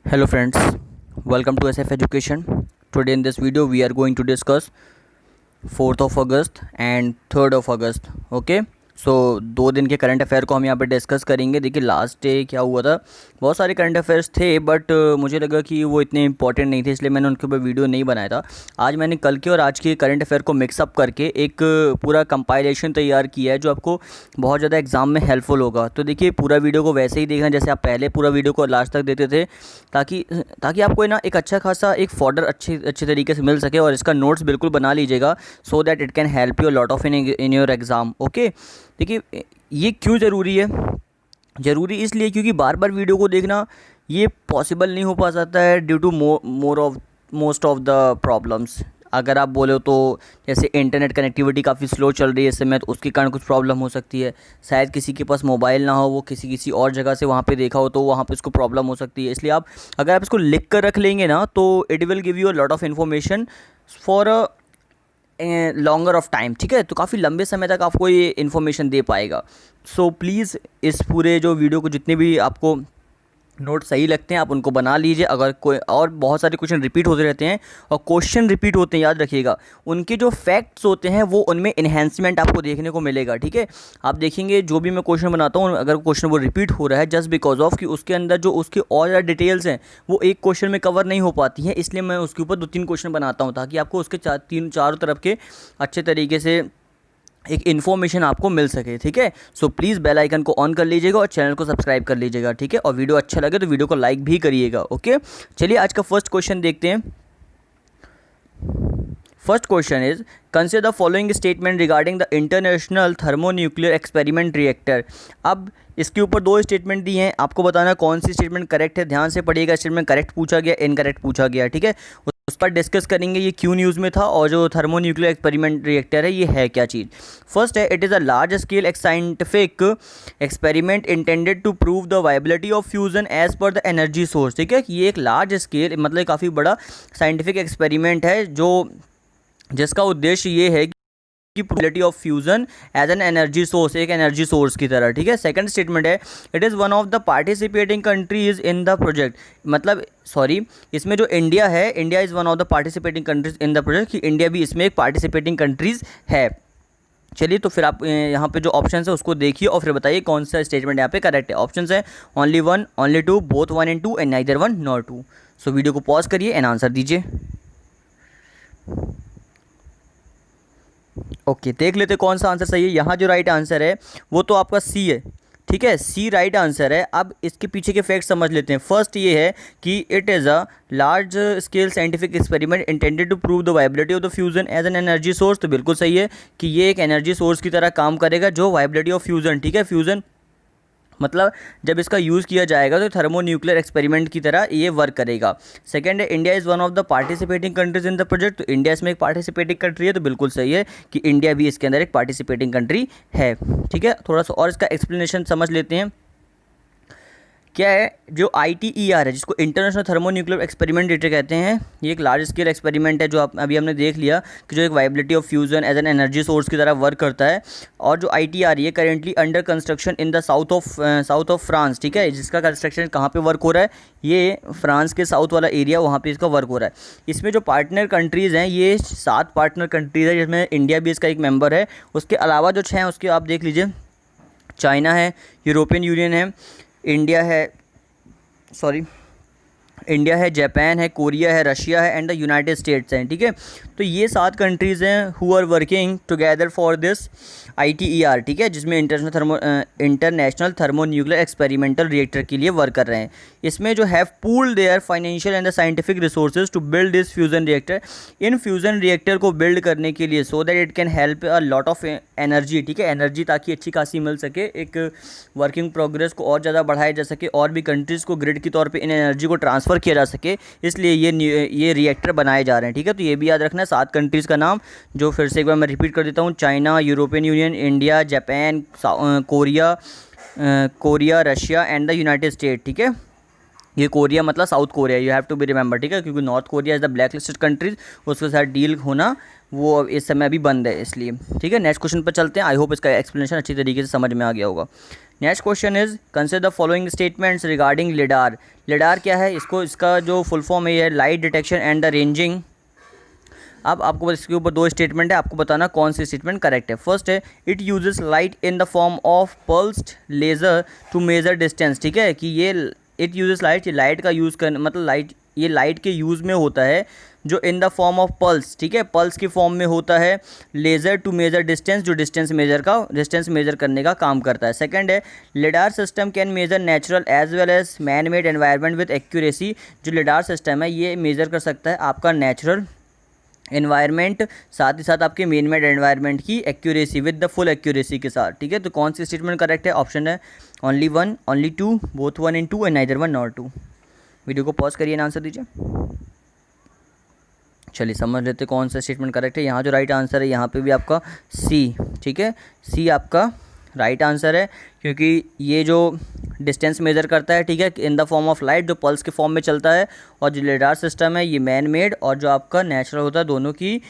Hello friends, welcome to SF Education. Today in this video we are going to discuss 4th of August and 3rd of August. Okay, सो 2 दिन के current affair को हम यहाँ पे discuss करेंगे। देखिए last day क्या हुआ था, बहुत सारे करंट अफेयर्स थे बट मुझे लगा कि वो इतने इंपॉर्टेंट नहीं थे, इसलिए मैंने उनके ऊपर वीडियो नहीं बनाया था। आज मैंने कल के और आज के करंट अफेयर को मिक्सअप करके एक पूरा कंपाइलेशन तैयार किया है जो आपको बहुत ज़्यादा एग्जाम में हेल्पफुल होगा। तो देखिए पूरा वीडियो को वैसे ही देखना जैसे आप पहले पूरा वीडियो को लास्ट तक देते थे, ताकि ताकि आपको ना एक अच्छा खासा एक फॉर्डर अच्छे तरीके से मिल सके। और इसका नोट्स बिल्कुल बना लीजिएगा सो that it can help you lot of in your exam. Okay, देखिए ये क्यों ज़रूरी है, ज़रूरी इसलिए क्योंकि बार बार वीडियो को देखना ये पॉसिबल नहीं हो पाता है due to most of the problems. अगर आप बोलो तो जैसे इंटरनेट कनेक्टिविटी काफ़ी स्लो चल रही है इस समय, तो उसके कारण कुछ प्रॉब्लम हो सकती है। शायद किसी के पास मोबाइल ना हो, वो किसी और जगह से वहाँ पे देखा हो तो वहाँ पे इसको प्रॉब्लम हो सकती है। इसलिए अगर आप इसको लिख कर रख लेंगे ना तो it will give you a lot of information for a longer of time. ठीक है, तो काफ़ी लंबे समय तक आपको ये इन्फॉर्मेशन दे पाएगा। सो प्लीज़ इस पूरे जो वीडियो को जितने भी आपको नोट सही लगते हैं आप उनको बना लीजिए। अगर कोई और बहुत सारे क्वेश्चन रिपीट होते रहते हैं और क्वेश्चन रिपीट होते हैं, याद रखिएगा उनके जो फैक्ट्स होते हैं वो उनमें इन्हेंसमेंट आपको देखने को मिलेगा। ठीक है, आप देखेंगे जो भी मैं क्वेश्चन बनाता हूँ, अगर क्वेश्चन वो रिपीट हो रहा है जस्ट बिकॉज ऑफ कि उसके अंदर जो उसके और ज़्यादा डिटेल्स हैं वो एक क्वेश्चन में कवर नहीं हो पाती हैं, इसलिए मैं उसके ऊपर 2-3 क्वेश्चन बनाता हूँ ताकि आपको उसके चारों तरफ के अच्छे तरीके से एक इन्फॉर्मेशन आपको मिल सके। ठीक है, सो प्लीज़ बेल आइकन को ऑन कर लीजिएगा और चैनल को सब्सक्राइब कर लीजिएगा। ठीक है, और वीडियो अच्छा लगे तो वीडियो को लाइक भी करिएगा। ओके, चलिए आज का फर्स्ट क्वेश्चन देखते हैं। First question is consider the following statement regarding the international thermonuclear experiment reactor. अब इसके ऊपर 2 स्टेटमेंट दिए हैं, आपको बताना कौन सी स्टेटमेंट करेक्ट है। ध्यान से पढ़िएगा, स्टेटमेंट करेक्ट पूछा गया, इनकरेक्ट पूछा गया। ठीक है, उस पर डिस्कस करेंगे ये क्यों न्यूज़ में था और जो थर्मोन्यूक्लियर एक्सपेरिमेंट रिएक्टर है ये है क्या चीज़। फर्स्ट है, it is a large scale scientific experiment intended to prove the viability of fusion as per the energy source. ठीक है, ये एक लार्ज स्केल मतलब काफ़ी बड़ा साइंटिफिक एक्सपेरिमेंट है जिसका उद्देश्य ये है की probability of fusion as an energy source, एक एनर्जी सोर्स की तरह। ठीक है, सेकंड स्टेटमेंट है, it is one of the participating countries in the project. मतलब सॉरी, इसमें जो इंडिया है, India is one of the participating countries in the project, कि इंडिया भी इसमें एक पार्टिसिपेटिंग कंट्रीज है। चलिए तो फिर आप यहाँ पे जो ऑप्शन है उसको देखिए और फिर बताइए कौन सा स्टेटमेंट यहाँ पे करेक्ट है। ऑप्शन है only 1, only 2, both 1 and 2 and neither 1 nor 2। So video को पॉज करिए एंड आंसर दीजिए। ओके, देख लेते कौन सा आंसर सही है। यहाँ जो राइट आंसर है वो तो आपका सी है। ठीक है, सी राइट आंसर है। अब इसके पीछे के फैक्ट समझ लेते हैं। फर्स्ट ये है कि it is a large scale scientific experiment intended to prove the viability of the fusion as an energy source. तो बिल्कुल सही है कि ये एक एनर्जी सोर्स की तरह काम करेगा, जो वायबिलिटी ऑफ फ्यूजन। ठीक है, फ्यूजन मतलब जब इसका यूज़ किया जाएगा तो थर्मोन्यूक्लियर एक्सपेरिमेंट की तरह ये वर्क करेगा। सेकंड है, India is one of the participating countries in the project. तो इंडिया इसमें एक पार्टिसिपेटिंग कंट्री है, तो बिल्कुल सही है कि इंडिया भी इसके अंदर एक पार्टिसिपेटिंग कंट्री है। ठीक है, थोड़ा सा और इसका एक्सप्लेनेशन समझ लेते हैं। क्या है, जो ITER है जिसको इंटरनेशनल थर्मोन्यूक्लियर एक्सपेरिमेंट रिएक्टर कहते हैं, ये एक लार्ज स्केल एक्सपेरिमेंट है जो अभी हमने देख लिया कि जो एक viability of fusion as an energy source की तरह वर्क करता है। और जो ITER ये currently under construction in the south of France. ठीक है, जिसका कंस्ट्रक्शन कहाँ पे वर्क हो रहा है, ये फ्रांस के साउथ वाला एरिया, वहाँ पे इसका वर्क हो रहा है। इसमें जो पार्टनर कंट्रीज़ हैं ये 7 पार्टनर कंट्रीज़ है, जिसमें इंडिया भी इसका एक मेंबर है। उसके अलावा जो 6 हैं उसके आप देख लीजिए, चाइना है, यूरोपियन यूनियन है, इंडिया है, जापान है, कोरिया है, रशिया है एंड द यूनाइटेड स्टेट्स हैं। ठीक है, तो ये 7 कंट्रीज़ हैं who are working together for this ITER। ठीक है, जिसमें इंटरनेशनल थर्मोन्यूक्लियर एक्सपेरिमेंटल रिएक्टर के लिए वर्क कर रहे हैं। इसमें जो have pooled their financial and the scientific resources to build this fusion reactor. इन फ्यूजन रिएक्टर को बिल्ड करने के लिए so that it can help a lot of energy. ठीक है, एनर्जी ताकि अच्छी खासी मिल सके, एक वर्किंग प्रोग्रेस को और ज़्यादा बढ़ाया जा सके और भी कंट्रीज़ को ग्रिड के तौर पे इन एनर्जी को ट्रांसफ़र किया जा सके, इसलिए ये रिएक्टर बनाए जा रहे हैं। ठीक है, तो ये भी याद रखना है 7 कंट्रीज़ का नाम, जो फिर से एक बार मैं रिपीट कर देता हूँ, China, European Union, India, Japan, Korea, Russia and the United State. ठीक है, ये कोरिया मतलब South Korea, you have to be remember, ठीक है, क्योंकि North Korea is the black listed countries, उसके साथ डील होना वो इस समय अभी बंद है इसलिए, ठीक है। नेक्स्ट क्वेश्चन पर चलते हैं। आई होप इसका एक्सप्लेनेशन अच्छी तरीके से समझ में आ गया होगा। Next question is consider the following statements regarding lidar. Lidar क्या है, इसका जो फुल फॉर्म है ये light detection and the ranging. अब आपको इसके ऊपर दो स्टेटमेंट है, आपको बताना कौन सी स्टेटमेंट करेक्ट है। फर्स्ट है it uses light in the form of pulsed laser to measure distance, ठीक है, कि ये इट यूजेस लाइट, ये लाइट का यूज़ करना मतलब लाइट, ये लाइट के यूज़ में होता है जो in the form of pulse, ठीक है, पल्स की फॉर्म में होता है। लेज़र टू मेजर डिस्टेंस, जो डिस्टेंस मेजर करने का काम करता है। सेकंड है lidar system can measure natural as well as man made environment with accuracy. जो लिडार सिस्टम है ये मेजर कर सकता है आपका नेचुरल एनवायरनमेंट, साथ ही साथ आपके मेन मेड एनवायरनमेंट की accuracy with the full accuracy के साथ, ठीक है। तो कौन सी स्टेटमेंट करेक्ट है? ऑप्शन है only one, only two, both one and two and neither one nor two. Video को पॉज करिए, आंसर दीजिए। चलिए समझ लेते कौन सा स्टेटमेंट करेक्ट है। यहाँ जो राइट आंसर है यहाँ पे भी आपका सी, ठीक है, सी आपका राइट आंसर है, क्योंकि ये जो डिस्टेंस मेजर करता है, ठीक है, इन द फॉर्म ऑफ लाइट, जो पल्स के फॉर्म में चलता है, और जो लिडार सिस्टम है ये मैन मेड और जो आपका नेचुरल होता है, दोनों की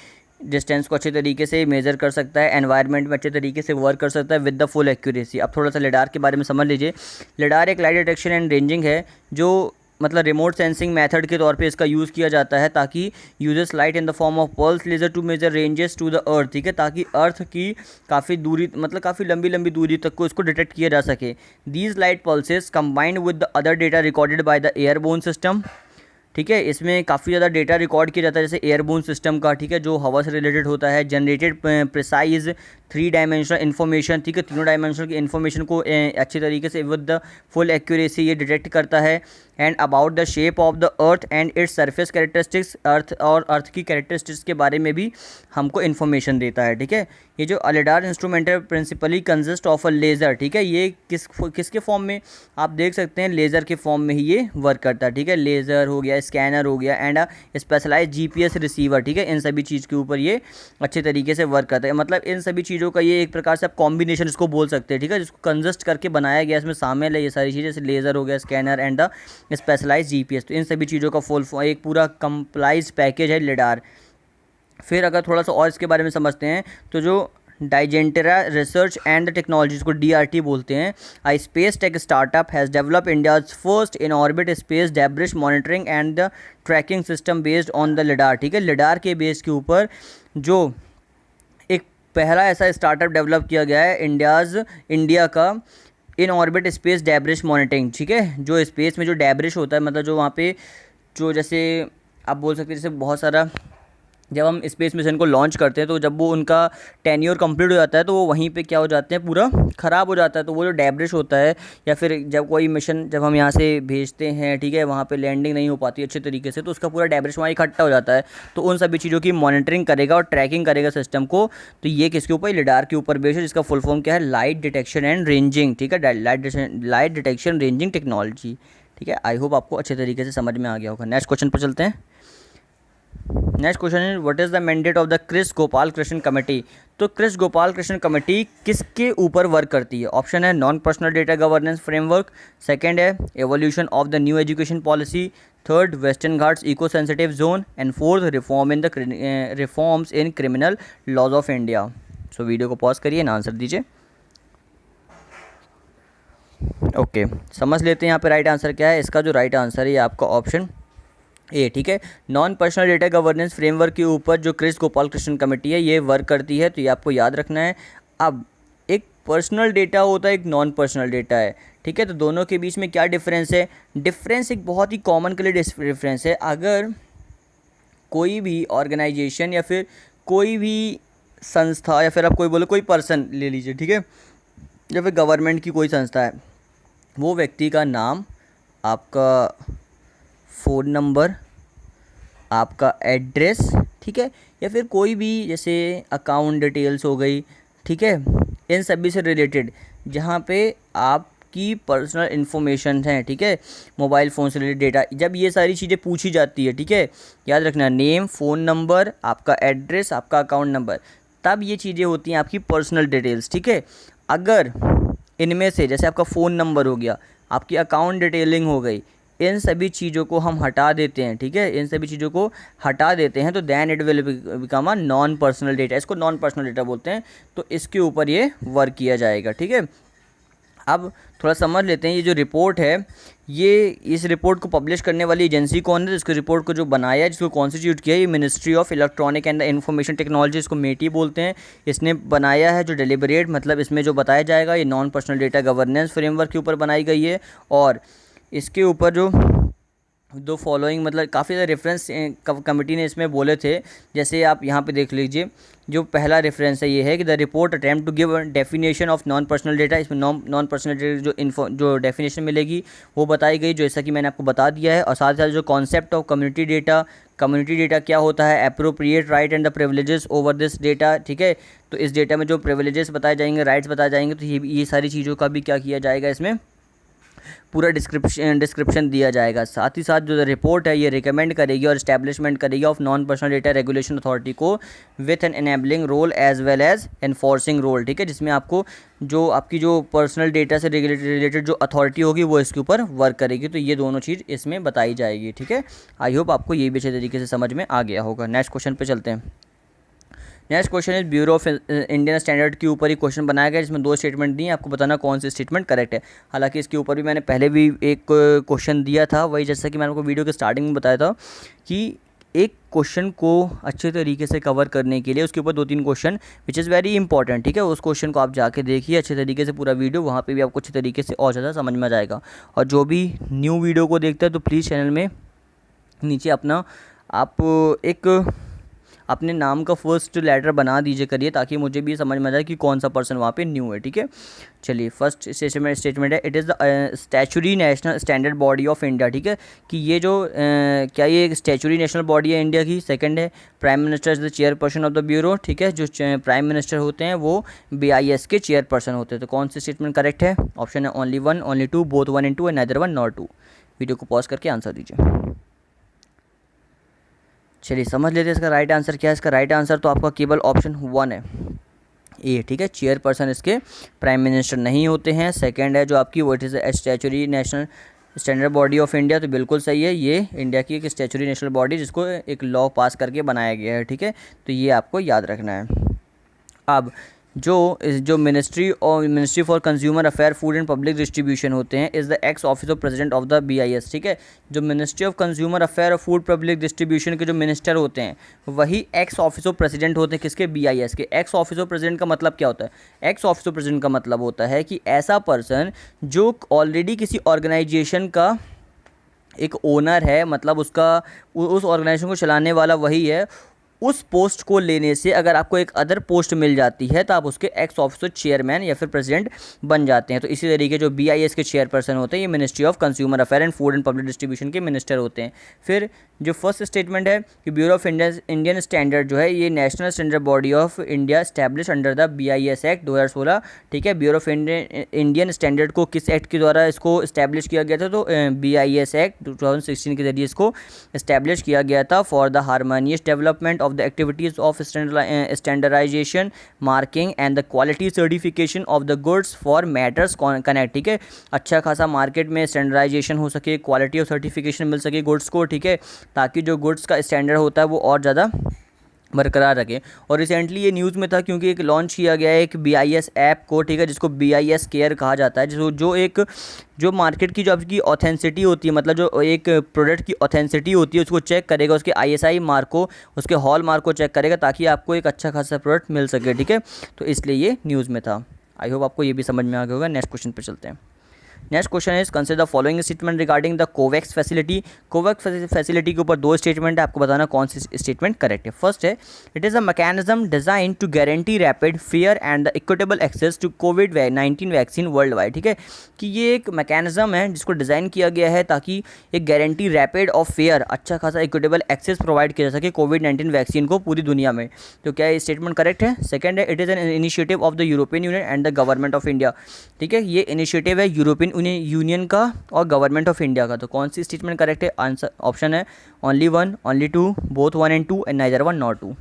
डिस्टेंस को अच्छे तरीके से मेजर कर सकता है, एनवायरनमेंट में अच्छे तरीके से वर्क कर सकता है विद द फुल एक्यूरेसी। अब थोड़ा सा लिडार के बारे में समझ लीजिए। लिडार एक लाइट डिटेक्शन एंड रेंजिंग है, जो मतलब रिमोट सेंसिंग मेथड के तौर पे इसका यूज़ किया जाता है, ताकि uses light in the form of pulse laser to measure ranges to the earth, ठीक है, ताकि अर्थ की काफ़ी दूरी मतलब काफ़ी लंबी लंबी दूरी तक को इसको डिटेक्ट किया जा सके। These light pulses combined with the other data recorded by the airborne system, ठीक है, इसमें काफ़ी ज़्यादा डेटा रिकॉर्ड किया जाता है जैसे एयरबोर्न सिस्टम का, ठीक है, जो हवा से रिलेटेड होता है। जनरेटेड प्रिसाइज 3 डायमेंशनल इन्फॉर्मेशन, ठीक है, तीनों डायमेंशनल की इन्फॉर्मेशन को अच्छी तरीके से विद द फुल एक्यूरेसी ये डिटेक्ट करता है। And about the shape of the earth and its surface characteristics, earth और अर्थ की कैरेक्टरिस्टिक्स के बारे में भी हमको इन्फॉर्मेशन देता है, ठीक है। ये जो लिडार इंस्ट्रूमेंट है principally consist of a laser, ठीक है, ये किसके फॉर्म में आप देख सकते हैं, लेज़र के फॉर्म में ही ये वर्क करता है, ठीक है। लेज़र हो गया, स्कैनर हो गया एंड स्पेशलाइज जीपीएस रिसीवर, ठीक है, इन सभी चीज़ के ऊपर ये अच्छे तरीके से वर्क करता है। मतलब इन सभी चीज़ों का ये एक प्रकार से आप कॉम्बिनेशन इसको बोल सकते हैं, ठीक है, जिसको कंजस्ट करके बनाया गया, इसमें शामिल है ये सारी चीज़ें, जैसे लेज़र हो गया, scanner and the specialise GPS. तो इन सभी चीज़ों का फुल एक पूरा कंप्लाइज पैकेज है लिडार। फिर अगर थोड़ा सा और इसके बारे में समझते हैं तो जो डाइजेंटेरा रिसर्च एंड टेक्नोलॉजीज को DRT बोलते हैं, a space tech startup has develop India's first in orbit space debris monitoring and the tracking system based on the lidar, ठीक है। लिडार के बेस के ऊपर जो एक पहला ऐसा स्टार्टअप डेवलप किया गया है इंडिया का इन ऑर्बिट स्पेस डेब्रिश मॉनिटरिंग, ठीक है, जो स्पेस में जो डेब्रिश होता है, मतलब जो वहाँ पे जो जैसे आप बोल सकते हैं जैसे बहुत सारा जब हम स्पेस मिशन को लॉन्च करते हैं तो जब वो उनका टेन्योर कंप्लीट हो जाता है तो वो वहीं पे क्या हो जाते हैं, पूरा ख़राब हो जाता है। तो वो जो डेब्रिश होता है या फिर जब कोई मिशन जब हम यहाँ से भेजते हैं, ठीक है, वहाँ पे लैंडिंग नहीं हो पाती अच्छे तरीके से, तो उसका पूरा डेब्रिश वहाँ इकट्ठा हो जाता है। तो उन सभी चीज़ों की मॉनिटरिंग करेगा और ट्रैकिंग करेगा सिस्टम को। तो ये किसके ऊपर? लिडार के ऊपर बेस्ड है, जिसका फुल फॉर्म क्या है? लाइट डिटेक्शन एंड रेंजिंग, ठीक है, लाइट डिटेक्शन रेंजिंग टेक्नोलॉजी, ठीक है। आई होप आपको अच्छे तरीके से समझ में आ गया होगा। नेक्स्ट क्वेश्चन पर चलते हैं। Next question is what is the mandate of the Kris Gopal Krishna committee. तो क्रिस गोपाल कृष्ण कमेटी किसके ऊपर वर्क करती है? ऑप्शन है non personal data governance framework, second है evolution of the new education policy, third western Ghats eco sensitive zone and fourth reforms in criminal laws of India. So video को pause करिए, answer दीजिए। Okay, समझ लेते हैं यहाँ पे राइट आंसर क्या है। इसका जो राइट आंसर है ये आपका ऑप्शन ए, ठीक है, non personal data governance framework के ऊपर जो क्रिस गोपाल कृष्ण कमेटी है ये वर्क करती है। तो ये आपको याद रखना है। अब एक पर्सनल डेटा होता है, एक नॉन पर्सनल डेटा है, ठीक है, तो दोनों के बीच में क्या डिफरेंस है? डिफरेंस एक बहुत ही कॉमन के लिए डिफरेंस है। अगर कोई भी ऑर्गेनाइजेशन या फिर कोई भी संस्था या फिर आप कोई बोलो कोई पर्सन ले लीजिए, ठीक है, या फिर गवर्नमेंट की कोई संस्था है, वो व्यक्ति का नाम, आपका फ़ोन नंबर, आपका एड्रेस, ठीक है, या फिर कोई भी जैसे अकाउंट डिटेल्स हो गई, ठीक है, इन सभी से रिलेटेड जहाँ पे आपकी पर्सनल इन्फॉर्मेशन है, ठीक है, मोबाइल फ़ोन से रिलेटेड डेटा, जब ये सारी चीज़ें पूछी जाती है, ठीक है, याद रखना नेम, फ़ोन नंबर, आपका एड्रेस, आपका अकाउंट नंबर, तब ये चीज़ें होती हैं आपकी पर्सनल डिटेल्स, ठीक है। अगर इनमें से जैसे आपका फ़ोन नंबर हो गया, आपकी अकाउंट डिटेलिंग हो गई, इन सभी चीज़ों को हम हटा देते हैं, ठीक है, इन सभी चीज़ों को हटा देते हैं तो then it will become a non personal data, इसको नॉन पर्सनल डेटा बोलते हैं। तो इसके ऊपर ये वर्क किया जाएगा, ठीक है। अब थोड़ा समझ लेते हैं, ये जो रिपोर्ट है, ये इस रिपोर्ट को पब्लिश करने वाली एजेंसी कौन है, इसको रिपोर्ट को जो बनाया है, जिसको कॉन्स्टिट्यूट किया है, ये ministry of electronic and the information technology, इसको मेटी बोलते हैं। इसने बनाया है जो डेलिबरेट, मतलब इसमें जो बताया जाएगा ये non personal data governance framework के ऊपर बनाई गई है। और इसके ऊपर जो दो फॉलोइंग, मतलब काफ़ी ज़्यादा रेफरेंस कमेटी ने इसमें बोले थे। जैसे आप यहाँ पे देख लीजिए, जो पहला रेफरेंस है ये है कि the report attempt to give definition of non personal data. इसमें नॉन पर्सनल डेटा जो डेफिनेशन मिलेगी वो बताई गई, जैसा कि मैंने आपको बता दिया है। और साथ ही साथ जो कॉन्सेप्ट ऑफ कम्युनिटी डेटा क्या होता है, appropriate right and the privileges over this data, ठीक है। तो इस डेटा में जो प्रिविलेजेस बताए जाएंगे, राइट्स बताए जाएंगे, तो ये सारी चीज़ों का भी क्या किया जाएगा, इसमें पूरा डिस्क्रिप्शन दिया जाएगा। साथ ही साथ जो रिपोर्ट है ये रिकमेंड करेगी और इस्टेब्लिशमेंट करेगी of non personal data regulation authority को with an enabling role as well as enforcing role, ठीक है, जिसमें आपको जो आपकी जो पर्सनल डेटा से रिलेटेड जो अथॉरिटी होगी वो इसके ऊपर वर्क करेगी। तो ये दोनों चीज़ इसमें बताई जाएगी, ठीक है। आई होप आपको ये भी अच्छे तरीके से समझ में आ गया होगा। नेक्स्ट क्वेश्चन पे चलते हैं। Next question is bureau of Indian standard के ऊपर ही क्वेश्चन बनाया गया, जिसमें दो स्टेटमेंट दी हैं, आपको बताना कौन सी स्टेटमेंट करेक्ट है। हालांकि इसके ऊपर भी मैंने पहले भी एक क्वेश्चन दिया था, वही जैसा कि मैंने आपको वीडियो के स्टार्टिंग में बताया था कि एक क्वेश्चन को अच्छे तरीके से कवर करने के लिए उसके ऊपर 2-3 question which is very important, ठीक है। उस क्वेश्चन को आप जाके देखिए अच्छे तरीके से पूरा वीडियो, वहाँ पे भी आपको अच्छे तरीके से और ज़्यादा समझ में आ जाएगा। और जो भी न्यू वीडियो को देखते हैं तो प्लीज़ चैनल में नीचे अपना आप एक अपने नाम का फर्स्ट लेटर बना दीजिए करिए, ताकि मुझे भी समझ में आ जाए कि कौन सा पर्सन वहाँ पे न्यू है, ठीक है। चलिए, फर्स्ट स्टेटमेंट है, it is the statutory national standard body of India, ठीक है, कि ये जो क्या ये एक स्टैचुरी नेशनल बॉडी है इंडिया की। सेकंड है, prime minister is the chairperson of the bureau, ठीक है, जो प्राइम मिनिस्टर होते हैं वो BIS के चेयरपर्सन होते हैं। तो कौन सी स्टेटमेंट करेक्ट है? ऑप्शन है only 1, only 2, both 1 and 2 and neither 1 nor 2। Video को पॉज करके आंसर दीजिए। चलिए समझ लेते हैं इसका राइट आंसर क्या है। इसका राइट आंसर तो आपका केवल ऑप्शन 1 है, ए, ठीक है। चेयरपर्सन इसके प्राइम मिनिस्टर नहीं होते हैं। सेकंड है जो आपकी वो it is statutory national standard body of India, तो बिल्कुल सही है, ये इंडिया की एक स्टैचुरी नेशनल बॉडी जिसको एक लॉ पास करके बनाया गया है, ठीक है। तो ये आपको याद रखना है। अब जो ministry for consumer affair, food and public distribution होते हैं is the x officer president of the BIS, ठीक है। जो मिनिस्ट्री ऑफ कंज्यूमर अफेयर और फूड पब्लिक डिस्ट्रीब्यूशन के जो मिनिस्टर होते हैं वही एक्स ऑफिसर प्रेसिडेंट होते हैं, किसके? BIS के। एक्स ऑफिसर प्रेसिडेंट का मतलब क्या होता है? एक्स ऑफिसर प्रेसिडेंट का मतलब होता है कि ऐसा पर्सन जो ऑलरेडी किसी ऑर्गेनाइजेशन का एक ओनर है, मतलब उसका उस ऑर्गेनाइजेशन को चलाने वाला वही है। उस पोस्ट को लेने से अगर आपको एक अदर पोस्ट मिल जाती है तो आप उसके एक्स ऑफिसर चेयरमैन या फिर प्रेसिडेंट बन जाते हैं। तो इसी तरीके जो BIS के चेयरपर्सन होते हैं ये ministry of consumer affair and food and public distribution के मिनिस्टर होते हैं। फिर जो फर्स्ट स्टेटमेंट है कि ब्यूरो ऑफ इंडियन स्टैंडर्ड जो है ये national standard body of India establish under the BIS act 2016, ठीक है। ब्यूरो ऑफ इंडियन स्टैंडर्ड को किस एक्ट के द्वारा इसको इस्टेब्लिश किया गया था? तो BIS एक्ट 2016 के जरिए इसको इस्टेब्लिश किया गया था for the harmonious development of the activities of standardization, marking and the quality certification of the goods for matters connect, ठीक है। अच्छा खासा मार्केट में स्टैंडर्डाइजेशन हो सके, क्वालिटी और सर्टिफिकेशन मिल सके गुड्स को, ठीक है, ताकि जो गुड्स का स्टैंडर्ड होता है वो और ज़्यादा बरकरार रखें। और रिसेंटली ये न्यूज़ में था क्योंकि एक लॉन्च किया गया है एक BIS ऐप को, ठीक है, जिसको BIS केयर कहा जाता है, जो मार्केट की जो आपकी ऑथेंसिटी होती है, मतलब जो एक प्रोडक्ट की ऑथेंसिटी होती है उसको चेक करेगा, उसके ISI मार्क को, उसके हॉल मार्क को चेक करेगा, ताकि आपको एक अच्छा खासा प्रोडक्ट मिल सके, ठीक है। तो इसलिए ये न्यूज़ में था। आई होप आपको ये भी समझ में आ गया होगा। नेक्स्ट क्वेश्चन पे चलते हैं। Next question is consider the following statement regarding the COVAX facility. COVAX facility के ऊपर 2 स्टेटमेंट है, आपको बताना कौन सी स्टेटमेंट करेक्ट है। फर्स्ट है, it is a mechanism design to guarantee rapid, fair and the equitable access to COVID-19 vaccine world wide, ठीक है, कि ये एक मैकेनिज्म है जिसको डिज़ाइन किया गया है ताकि एक गारंटी रैपिड और फेयर, अच्छा खासा इक्विटेबल एक्सेस प्रोवाइड किया जा सके COVID-19 वैक्सीन को पूरी दुनिया में। तो क्या ये स्टेटमेंट करेक्ट है? सेकंड है, it is an initiative of the European union and the government of India, ठीक है, ये इनिशिएटिव है यूरोपियन यूनियन का और गवर्नमेंट ऑफ इंडिया का। तो कौन सी स्टेटमेंट करेक्ट है? आंसर ऑप्शन है only 1, only 2, both 1 and 2 and neither 1 nor 2।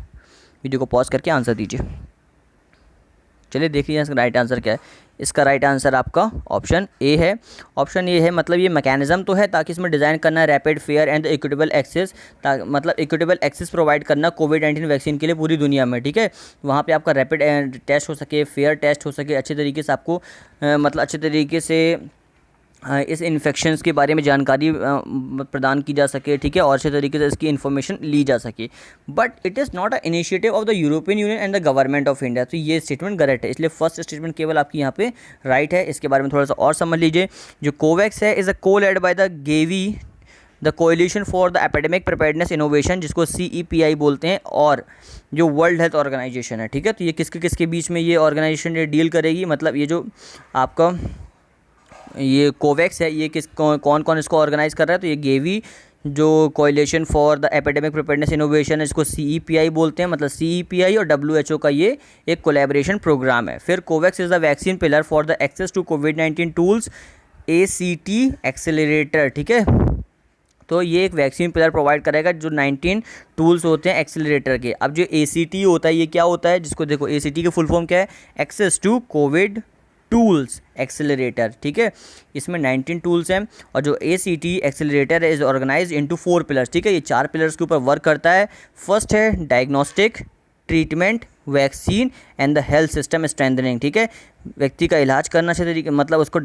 Video को पॉज करके आंसर दीजिए। चलिए देख लीजिए इसका राइट आंसर क्या है। इसका राइट आंसर आपका ऑप्शन ए है। ऑप्शन ए है, मतलब ये मैकेनिज्म तो है ताकि इसमें डिज़ाइन करना rapid fair and equitable access, मतलब इक्विटेबल एक्सेस प्रोवाइड करना कोविड-19 वैक्सीन के लिए पूरी दुनिया में, ठीक है। वहाँ पे आपका रैपिड टेस्ट हो सके, फेयर टेस्ट हो सके, अच्छे तरीके से आपको मतलब अच्छे तरीके से इस इन्फेक्शंस के बारे में जानकारी प्रदान की जा सके, ठीक है, और अच्छे तरीके से इसकी इन्फॉर्मेशन ली जा सके। But it is not a initiative of the European union and the government of India. तो ये स्टेटमेंट करेक्ट है, इसलिए फर्स्ट स्टेटमेंट केवल आपकी यहाँ पे राइट है। इसके बारे में थोड़ा सा और समझ लीजिए। जो कोवैक्स है is a co led by the Gavi, the coalition for the epidemic preparedness innovation, जिसको CEPI बोलते हैं, और जो वर्ल्ड हेल्थ ऑर्गेनाइजेशन है, ठीक है। तो ये किसके किसके बीच में ये ऑर्गेनाइजेशन डील करेगी, मतलब ये जो आपका ये कोवैक्स है, ये कौन कौन इसको ऑर्गेनाइज कर रहा है, तो ये गेवी जो coalition for the epidemic preparedness innovation है, इसको CEPI बोलते हैं। मतलब CEPI और WHO का ये एक कोलैबोरेशन प्रोग्राम है। फिर COVAX is the vaccine pillar for the access to कोविड-19 टूल्स, ACT एक्सेलरेटर, ठीक है। तो ये एक वैक्सीन पिलर प्रोवाइड करेगा जो 19 टूल्स होते हैं एक्सेलरेटर के। अब जो ACT होता है, ये क्या होता है, जिसको देखो ACT की फुल फॉर्म क्या है, access to COVID tools accelerator, ठीक है। इसमें 19 टूल्स हैं, और जो ACT accelerator is organise into 4 pillars, ठीक है। ये 4 पिलर्स के ऊपर वर्क करता है। फर्स्ट है diagnostic, treatment, vaccine and the health system strengthening, ठीक है। व्यक्ति का इलाज करना अच्छे तरीके, मतलब उसको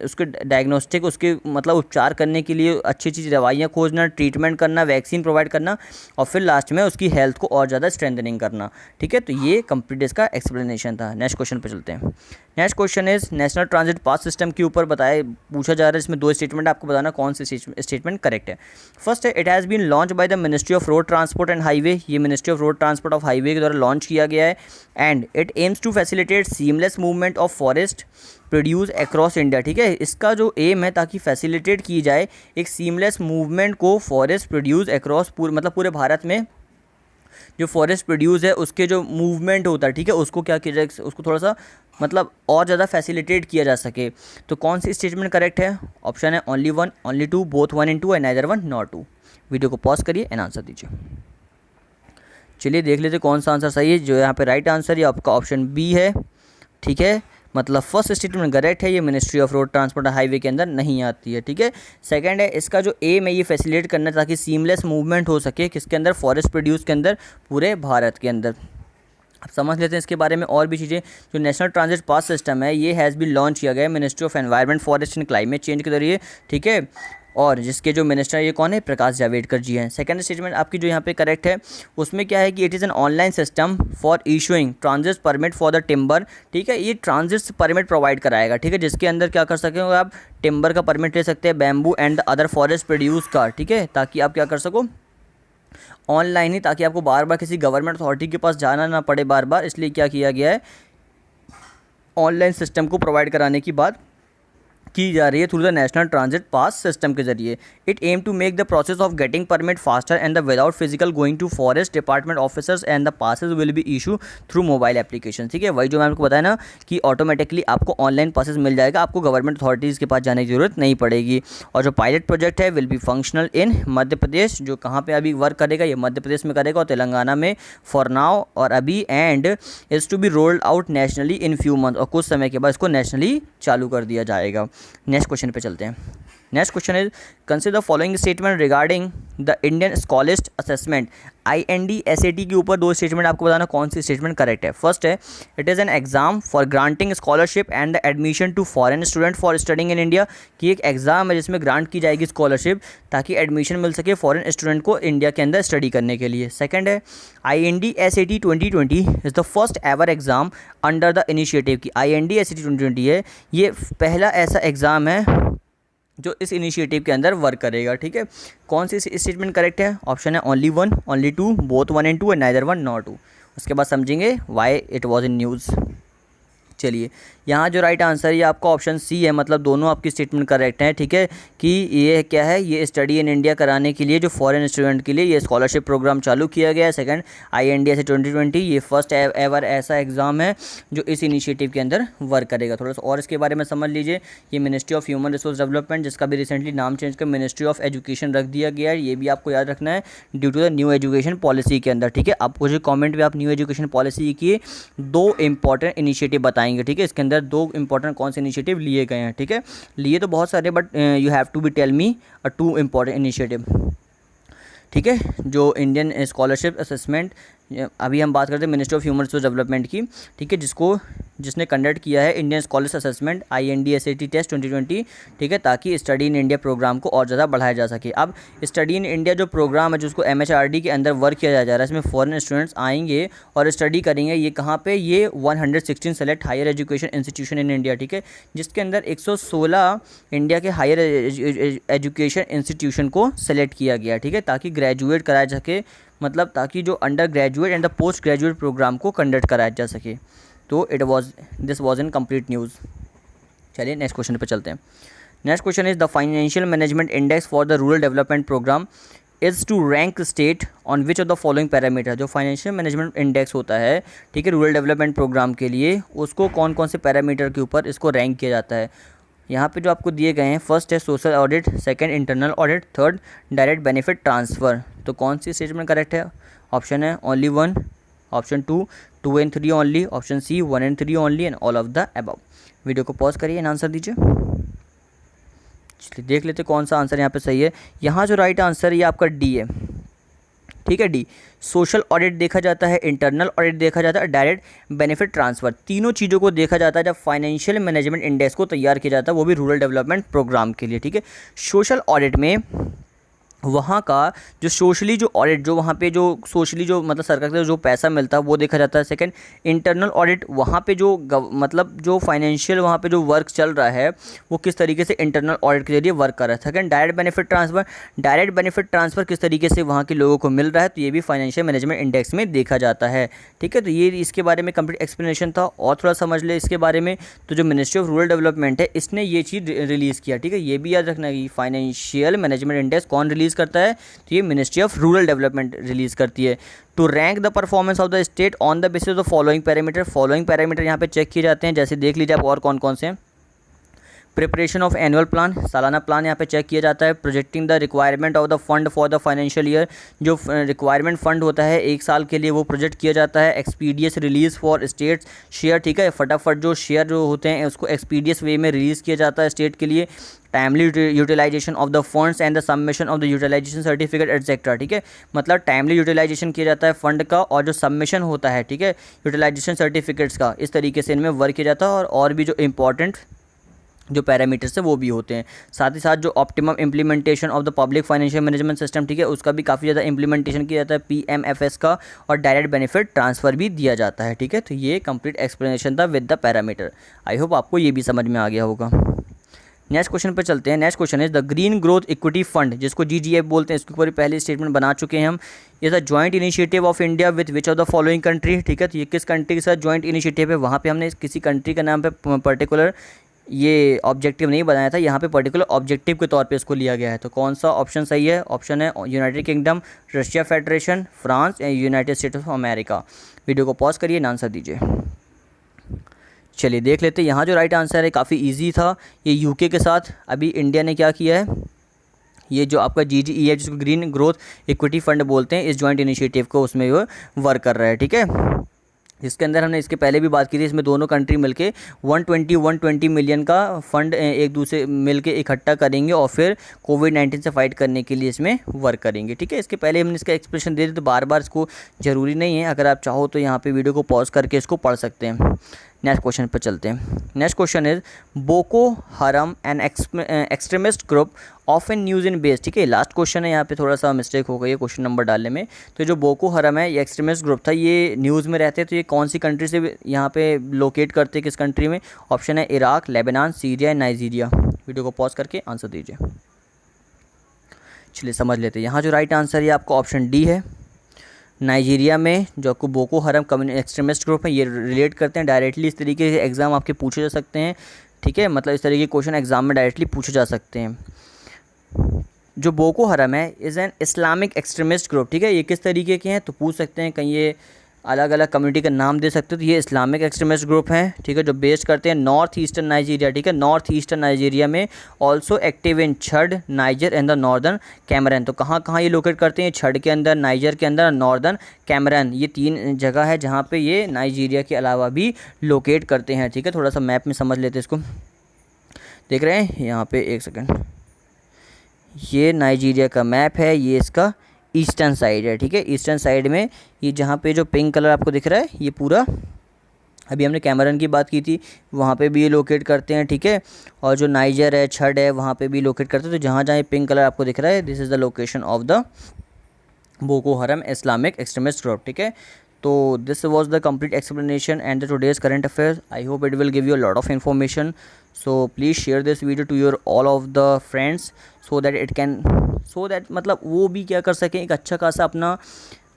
उसके डायग्नोस्टिक, उसके मतलब उपचार करने के लिए अच्छी अच्छी दवाइयाँ खोजना, ट्रीटमेंट करना, वैक्सीन प्रोवाइड करना, और फिर लास्ट में उसकी हेल्थ को और ज़्यादा स्ट्रेंथनिंग करना, ठीक है। तो ये कंप्लीट इसका एक्सप्लेनेशन था। नेक्स्ट क्वेश्चन पे चलते हैं। Next question is national transit pass system के ऊपर पूछा जा रहा है। इसमें 2 स्टेटमेंट आपको बताना कौन सी स्टेटमेंट करेक्ट है। फर्स्ट है, it has been launched by the ministry of road transport and highway. ये ministry of road transport of highway के द्वारा लॉन्च किया गया है। And it aims to facilitate seamless movement of forest produce across India, ठीक है। इसका जो एम है ताकि फैसिलिटेट की जाए एक सीमलेस मूवमेंट को फॉरेस्ट प्रोड्यूस अक्रॉस मतलब पूरे भारत में जो फॉरेस्ट प्रोड्यूस है उसके जो मूवमेंट होता है, ठीक है, उसको क्या किया जाए, उसको थोड़ा सा मतलब और ज़्यादा फैसिलिटेट किया जा सके। तो कौन सी स्टेटमेंट करेक्ट है? ऑप्शन है only 1, only 2, both 1 and 2 and neither 1 not 2। Video को पॉज करिए एंड आंसर दीजिए। चलिए देख लेते कौन सा आंसर सही है। जो यहाँ पे राइट आंसर ये आपका ऑप्शन बी है, ठीक है। मतलब फर्स्ट स्टेटमेंट करेक्ट है, ये ministry of road transport highway के अंदर नहीं आती है, ठीक है। सेकंड है, इसका जो एम है ये फैसिलिटेट करना ताकि सीमलेस मूवमेंट हो सके किसके अंदर, फॉरेस्ट प्रोड्यूस के अंदर, पूरे भारत के अंदर। अब समझ लेते हैं इसके बारे में और भी चीज़ें। जो नेशनल ट्रांजिट पास सिस्टम है ये हैज़ बीन लॉन्च किया गया है ministry of environment, forest and climate change के जरिए, ठीक है। और जिसके जो मिनिस्टर ये कौन है, प्रकाश जावड़ेकर जी हैं। सेकंड स्टेटमेंट आपकी जो यहाँ पे करेक्ट है उसमें क्या है कि it is an online system for issuing transit permit for the timber, ठीक है। ये ट्रांजिट परमिट प्रोवाइड कराएगा, ठीक है, जिसके अंदर क्या कर सकेंगे आप, टिम्बर का परमिट ले सकते हैं, bamboo and other forest produce का, ठीक है, ताकि आप क्या कर सको ऑनलाइन ही, ताकि आपको बार बार किसी गवर्नमेंट अथॉरिटी के पास जाना ना पड़े बार बार। इसलिए क्या किया गया है, ऑनलाइन सिस्टम को प्रोवाइड कराने की बात की जा रही है through the national transit pass system के जरिए। It aim to make the process of getting permit faster and the without physical going to forest department officers and the passes will be issue through mobile application, ठीक है। वही जो मैं आपको बताया ना कि ऑटोमेटिकली आपको ऑनलाइन पासेस मिल जाएगा, आपको गवर्नमेंट अथॉरिटीज़ के पास जाने की जरूरत नहीं पड़ेगी। और जो पायलट प्रोजेक्ट है will be functional in Madhya Pradesh, जो कहाँ पर अभी वर्क करेगा, ये मध्य प्रदेश में करेगा और तेलंगाना में फॉर नाउ और अभी, and is to be rolled out nationally in few month, और कुछ समय के बाद इसको नेशनली चालू कर दिया जाएगा। नेक्स्ट क्वेश्चन पे चलते हैं। Next question is consider following statement regarding the Indian scholastic assessment. IND-SAT के ऊपर 2 स्टेटमेंट आपको बताना कौन सी स्टेटमेंट करेक्ट है। फर्स्ट है, it is an exam for granting scholarship and the admission to foreign student for studying in India, कि एक एग्जाम है जिसमें ग्रांट की जाएगी स्कॉलरशिप ताकि एडमिशन मिल सके फॉरेन स्टूडेंट को इंडिया के अंदर स्टडी करने के लिए। सेकंड है, IND-SAT 2020 is the first ever exam under the initiative, की IND-SAT 2020 है ये पहला ऐसा एग्ज़ाम है जो इस इनिशिएटिव के अंदर वर्क करेगा, ठीक है। कौन सी स्टेटमेंट करेक्ट है? ऑप्शन है only 1, only 2, both 1 and 2 and neither 1 not 2। उसके बाद समझेंगे why it was in news. चलिए यहाँ जो राइट आंसर है ये आपका ऑप्शन सी है, मतलब दोनों आपकी स्टेटमेंट करेक्ट हैं, ठीक है। कि ये क्या है, ये स्टडी इन इंडिया कराने के लिए जो फॉरेन स्टूडेंट के लिए ये स्कॉलरशिप प्रोग्राम चालू किया गया है। सेकंड, INDSA 2020 ये फर्स्ट एवर ऐसा एग्ज़ाम है जो इस इनिशिएटिव के अंदर वर्क करेगा। थोड़ा सा और इसके बारे में समझ लीजिए। ये ministry of human resource development, जिसका भी रिसेंटली नाम चेंज कर मिनिस्ट्री ऑफ एजुकेशन रख दिया गया है, ये भी आपको याद रखना है due to the new education policy के अंदर, ठीक है। आपको जो कॉमेंट में आप न्यू एजुकेशन पॉलिसी की 2 इंपॉर्टेंट इनिशिएटिव बताएंगे, ठीक है। इसके अंदर 2 इंपॉर्टेंट कौन से इनिशिएटिव लिए गए हैं, ठीक है। लिए तो बहुत सारे, but you have to be tell me 2 important initiative, ठीक है। जो इंडियन स्कॉलरशिप असेसमेंट, अभी हम बात करते हैं ministry of human resource development की, ठीक है, जिसने कंडक्ट किया है Indian scholars assessment INDSAT test 2020, ठीक है, ताकि स्टडी इन इंडिया प्रोग्राम को और ज़्यादा बढ़ाया जा सके। अब स्टडी इन इंडिया जो प्रोग्राम है, जो उसको MHRD के अंदर वर्क किया जा रहा है, इसमें फॉरेन स्टूडेंट्स आएंगे और स्टडी करेंगे। ये कहाँ पे, ये 116 select higher education institution in India, ठीक है, जिसके अंदर 116 इंडिया के हायर एजुकेशन इंस्टीट्यूशन को सेलेक्ट किया गया, ठीक है, ताकि ग्रेजुएट कराया सके, मतलब ताकि जो undergraduate and the postgraduate programme को कंडक्ट कराया जा सके। तो this was in complete news. चलिए नेक्स्ट क्वेश्चन पे चलते हैं। Next question is the financial management index for the rural development programme is to rank state on which of the following parameter. जो फाइनेंशियल मैनेजमेंट इंडेक्स होता है, ठीक है, rural development programme के लिए, उसको कौन कौन से पैरामीटर के ऊपर इसको रैंक किया जाता है। यहाँ पे जो आपको दिए गए हैं, फर्स्ट है social audit, second internal audit, third direct benefit transfer. तो कौन सी स्टेटमेंट करेक्ट है? ऑप्शन है only 1, option 2 and 3 only, option C 1 and 3 only, and all of the above. Video को पॉज करिए एंड आंसर दीजिए। चलिए देख लेते कौन सा आंसर यहाँ पे सही है। यहाँ जो राइट आंसर है ये आपका डी है, ठीक है, डी। सोशल ऑडिट देखा जाता है, इंटरनल ऑडिट देखा जाता है, डायरेक्ट बेनिफिट ट्रांसफ़र, तीनों चीज़ों को देखा जाता है जब फाइनेंशियल मैनेजमेंट इंडेक्स को तैयार किया जाता है, वो भी रूरल डेवलपमेंट प्रोग्राम के लिए, ठीक है। सोशल ऑडिट में वहाँ का जो सोशली जो ऑडिट, जो वहाँ पे जो सोशली जो मतलब सरकार से जो पैसा मिलता है वो देखा जाता है। सेकंड इंटरनल ऑडिट, वहाँ पे जो मतलब जो फाइनेंशियल वहाँ पे जो वर्क चल रहा है वो किस तरीके से इंटरनल ऑडिट के जरिए वर्क कर रहा है। Second direct benefit transfer, direct benefit transfer किस तरीके से वहाँ के लोगों को मिल रहा है, तो ये भी फाइनेंशियल मैनेजमेंट इंडेक्स में देखा जाता है, ठीक है। तो ये इसके बारे में कंप्लीट एक्सप्लेनेशन था। और थोड़ा समझ ले इसके बारे में, तो जो मिनिस्ट्री ऑफ रूरल डेवलपमेंट है इसने ये चीज़ रिलीज़ किया, ठीक है। ये भी याद रखना कि फाइनेंशियल मैनेजमेंट इंडेक्स कौन रिलीज़ करता है, तो ये ministry of rural development release करती है। To rank the performance of the state on the basis of the following parameter. Following parameter यहाँ पे चेक किए जाते हैं, जैसे देख लीजिए आप और कौन कौन से हैं। प्रिपरेशन ऑफ एनुअल प्लान, सालाना प्लान यहाँ पे चेक किया जाता है। Projecting the requirement of the fund for the financial year, जो रिक्वायरमेंट फंड होता है 1 साल के लिए वो प्रोजेक्ट किया जाता है। Expeditious release for states share, ठीक है, फटाफट जो शेयर जो होते हैं उसको एक्सपीडियस वे में रिलीज़ किया जाता है स्टेट के लिए। Timely utilisation of the funds and the submission of the utilisation certificate etcetera, ठीक है, मतलब टाइमली यूटिलाइजेशन किया जाता है फंड का, और जो सबमिशन होता है, ठीक है, यूटिलाइजेशन सर्टिफिकेट्स का, इस तरीके से इनमें वर्क किया जाता है। और भी जो इंपॉर्टेंट जो पैरामीटर्स है वो भी होते हैं। साथ ही साथ जो optimum implementation of the public financial management system, ठीक है, उसका भी काफ़ी ज़्यादा इम्प्लीमेंटेशन किया जाता है, PMFS का, और डायरेक्ट बेनिफिट ट्रांसफ़र भी दिया जाता है, ठीक है। तो ये कंप्लीट एक्सप्लेनेशन था with the parameter. I hope आपको ये भी समझ में आ गया होगा। नेक्स्ट क्वेश्चन पे चलते हैं। Next question is the green growth equity fund, जिसको GGF बोलते हैं, इसके ऊपर पहले स्टेटमेंट बना चुके हैं हम। ये the joint initiative of India with which of the following country, ठीक है। तो ये किस कंट्री के साथ जॉइंट इनिशिएटिव है, वहाँ पे हमने किसी कंट्री के नाम पे पर्टिकुलर ये ऑब्जेक्टिव नहीं बनाया था, यहाँ पे पर्टिकुलर ऑब्जेक्टिव के तौर पे इसको लिया गया है। तो कौन सा ऑप्शन सही है? ऑप्शन है United Kingdom, Russia federation, France या United States of America. Video को पॉज करिए, आंसर दीजिए। चलिए देख लेते हैं। यहाँ जो राइट आंसर है काफ़ी इजी था, ये UK के साथ अभी इंडिया ने क्या किया है, ये जो आपका GGEF जिसको ग्रीन ग्रोथ इक्विटी फंड बोलते हैं, इस जॉइंट इनिशिएटिव को उसमें वो वर्क कर रहा है, ठीक है। जिसके अंदर हमने इसके पहले भी बात की थी, इसमें दोनों कंट्री मिलके 120 मिलियन का फंड एक दूसरे मिलके इकट्ठा करेंगे और फिर कोविड-19 से फाइट करने के लिए इसमें वर्क करेंगे, ठीक है। इसके पहले हमने इसका एक्सप्लेनेशन दे दिया, तो बार बार इसको ज़रूरी नहीं है, अगर आप चाहो तो यहाँ पे वीडियो को पॉज करके इसको पढ़ सकते हैं। नेक्स्ट क्वेश्चन पर चलते हैं। Next question is Boko Haram an extremist group of an news in base, ठीक है। लास्ट क्वेश्चन है, यहाँ पे थोड़ा सा मिस्टेक हो गई है क्वेश्चन नंबर डालने में। तो जो बोको हरम है ये एक्सट्रीमिस्ट ग्रुप था, ये न्यूज़ में रहते हैं, तो ये कौन सी कंट्री से यहाँ पे लोकेट करते हैं, किस कंट्री में? ऑप्शन है Iraq, Lebanon, Syria, Nigeria. Video को पॉज करके आंसर दीजिए। चलिए समझ लेते हैं। यहाँ जो राइट आंसर है आपका ऑप्शन डी है, नाइजीरिया में जो आपको बोको हरम एक्सट्रीमिस्ट ग्रुप है ये रिलेट करते हैं डायरेक्टली। इस तरीके से एग्ज़ाम आपके पूछे जा सकते हैं, ठीक है, मतलब इस तरीके के क्वेश्चन एग्ज़ाम में डायरेक्टली पूछे जा सकते हैं। जो बोको हरम है is an Islamic extremist group, ठीक है, ये किस तरीके के हैं तो पूछ सकते हैं, कहीं ये अलग अलग कम्युनिटी का नाम दे सकते हो, तो ये इस्लामिक एक्सट्रीमिस्ट ग्रुप हैं, ठीक है, जो बेस्ड करते हैं नॉर्थ ईस्टर्न नाइजीरिया, ठीक है, नॉर्थ ईस्टर्न नाइजीरिया में, ऑल्सो एक्टिव इन छड़, niger and the northern Cameron. तो कहाँ कहाँ ये लोकेट करते हैं, छड़ के अंदर, नाइजर के अंदर, नॉर्दर्न कैमरन, ये 3 जगह है जहाँ पे ये नाइजीरिया के अलावा भी लोकेट करते हैं, ठीक है। थोड़ा सा मैप में समझ लेते हैं इसको, देख रहे हैं यहाँ पे, एक सेकेंड, ये नाइजीरिया का मैप है, ये इसका ईस्टर्न साइड है, ठीक है, ईस्टर्न साइड में ये जहाँ पे जो पिंक कलर आपको दिख रहा है ये पूरा, अभी हमने कैमरन की बात की थी, वहाँ पे भी ये लोकेट करते हैं, ठीक है, और जो नाइजर है, छड़ है, वहाँ पे भी लोकेट करते हैं। तो जहाँ जहाँ ये पिंक कलर आपको दिख रहा है, this is the location of the Boko हरम इस्लामिक एक्सट्रीमिस्ट ग्रुप, ठीक है। तो this was the complete explanation and the today's current affairs. I hope it will give you a lot of information. So please share this video to your all of the friends so that it can, so that मतलब वो भी क्या कर सकें, एक अच्छा खासा अपना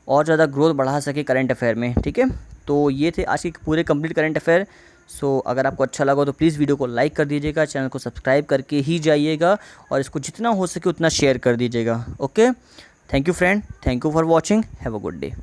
और ज़्यादा ग्रोथ बढ़ा सके करंट अफेयर में, ठीक है। तो ये थे आज के पूरे कंप्लीट करंट अफेयर। सो अगर आपको अच्छा लगा तो प्लीज़ वीडियो को लाइक कर दीजिएगा, चैनल को सब्सक्राइब करके ही जाइएगा और इसको जितना हो सके उतना शेयर कर दीजिएगा। Okay, thank you friend, thank you for watching, have a good day.